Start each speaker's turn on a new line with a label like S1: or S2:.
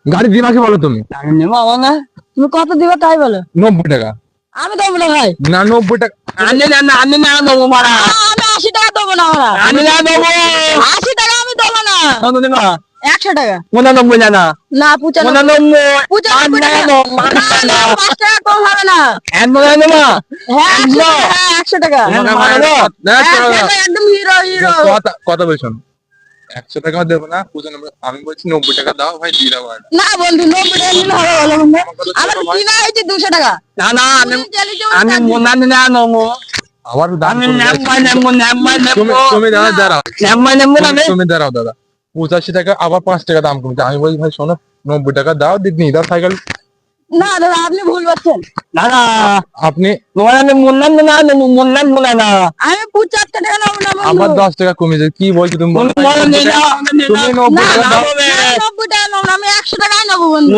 S1: গাড়ি দিমাকে বলো তুমি।
S2: আমি নেবো আমার না। তুমি কত দিবে তাই বলো।
S1: 90 টাকা।
S2: আমি দেবো না ভাই।
S1: না 90 টাকা।
S2: আমি না দেবো মারা। আমি 80 টাকা দেবো না মারা। আমি না দেবো। 80 টাকা আমি দেবো না। কত দেবো? 100 টাকা। 99 না না। না 95। 95 টাকা। না 5 টাকা কম হবে না। 100 দেবো। হ্যাঁ 100 টাকা। একদম হিরো হিরো।
S1: কথা বলছেন 100 টাকা দেবো না, 95। আমি বলছি 90 টাকা দাও ভাই, দিয়ে দাও।
S2: না বন্ধু 90 টাকা নিলে হবে বলো বন্ধু। আমার কিনা হয়েছে 200 টাকা। না না আমি মনে না নেবো।
S1: আবার দাম
S2: আমি
S1: কমে যাচ্ছে।
S2: নেবো।
S1: তুমি দাঁড়াও।
S2: নেবো না।
S1: তুমি দাঁড়াও দাদা, 85 টাকা আবার 5 টাকা দাম কমছে। আমি বলছি ভাই শোনো 90 টাকা দাও, নিয়ে দাও সাইকেল।
S2: না দাদা আপনি ভুল করছেন। না না
S1: আপনি
S2: আমি মুন্নান না না আমি 75 টাকা নেবো না বন্ধু।
S1: আবার 10 টাকা কমে যায়, কি বলছো তুমি? তুমি 90 টাকা দাও।
S2: 90 টাকা নেবো না, আমি 100 টাকা নেবো বন্ধু।